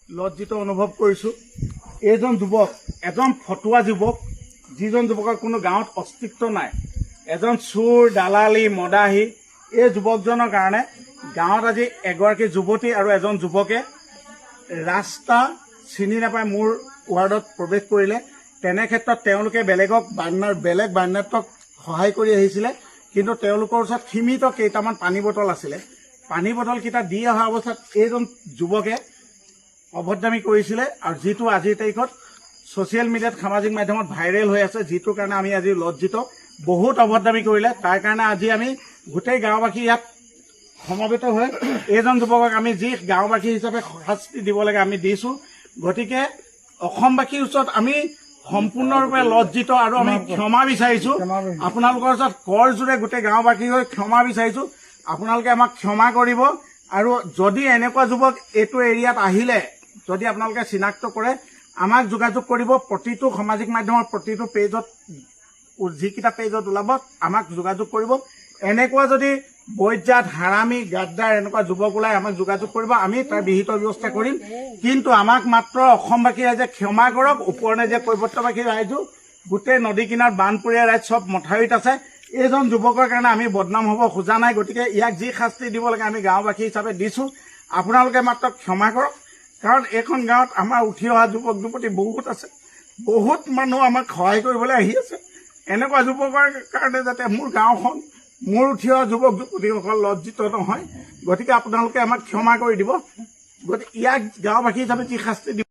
লজ্জিত অনুভৱ কৰিছোঁ। এইজন যুৱক এজন ফটুৱা যুৱক, যিজন যুৱকৰ কোনো গাঁৱত অস্তিত্ব নাই, এজন চোৰ, দালালি, মদাহী। এই যুৱকজনৰ কাৰণে গাঁৱত আজি এগৰাকী যুৱতী আৰু এজন যুৱকে ৰাস্তা চিনি নাপাই মোৰ ৱাৰ্ডত প্ৰৱেশ কৰিলে। তেনে ক্ষেত্ৰত তেওঁলোকে বেলেগ বাৰ্ণাত্মক সহায় কৰি আহিছিলে, কিন্তু তেওঁলোকৰ ওচৰত সীমিত কেইটামান পানী বটল আছিলে। পানী বটলকেইটা দি অহা অৱস্থাত এইজন যুৱকে অভদ্ৰামী কৰিছিলে, আৰু যিটো আজিৰ তাৰিখত ছ'চিয়েল মিডিয়াত সামাজিক মাধ্যমত ভাইৰেল হৈ আছে, যিটোৰ কাৰণে আমি আজি লজ্জিত। বহুত অভদ্ৰামী কৰিলে, তাৰ কাৰণে আজি আমি গোটেই গাঁওবাসী ইয়াত সমবেত হৈ এইজন যুৱকক আমি যি গাঁওবাসী হিচাপে শাস্তি দিব লাগে আমি দিছোঁ। গতিকে অসমবাসীৰ ওচৰত আমি সম্পূৰ্ণৰূপে লজ্জিত আৰু আমি ক্ষমা বিচাৰিছোঁ। আপোনালোকৰ ওচৰত কৰজোৰে গোটেই গাঁওবাসী হৈ ক্ষমা বিচাৰিছোঁ। আপোনালোকে আমাক ক্ষমা কৰিব, আৰু যদি এনেকুৱা যুৱক এইটো এৰিয়াত আহিলে যদি আপোনালোকে চিনাক্ত কৰে আমাক যোগাযোগ কৰিব। প্ৰতিটো সামাজিক মাধ্যমৰ প্ৰতিটো পেজত, যিকেইটা পেজত ওলাব আমাক যোগাযোগ কৰিব। এনেকুৱা যদি বৈজাত, হাৰামী, গাদ্দাৰ এনেকুৱা যুৱক ওলাই আমাক যোগাযোগ কৰিব, আমি তাৰ বিহিত ব্যৱস্থা কৰিম। কিন্তু আমাক মাত্ৰ অসমবাসী ৰাইজে ক্ষমা কৰক। ওপৰনেজিয়া কৈৱৰ্তবাসী ৰাইজো গোটেই নদী কিনাৰত বানপৰীয়া ৰাইজ চব মথাউৰিত আছে। এইজন যুৱকৰ কাৰণে আমি বদনাম হ'ব খোজা নাই। গতিকে ইয়াক যি শাস্তি দিব লাগে আমি গাঁওবাসী হিচাপে দিছোঁ। আপোনালোকে মাত্ৰ ক্ষমা কৰক, কাৰণ এইখন গাঁৱত আমাৰ উঠি অহা যুৱক যুৱতী বহুত আছে। বহুত মানুহ আমাক সহায় কৰিবলৈ আহি আছে। এনেকুৱা যুৱকৰ কাৰণে যাতে মোৰ গাঁওখন, মোৰ উঠি অহা যুৱক যুৱতীসকল লজ্জিত নহয়। গতিকে আপোনালোকে আমাক ক্ষমা কৰি দিব। গতিকে ইয়াক গাঁওবাসী হিচাপে যি শাস্তি দিব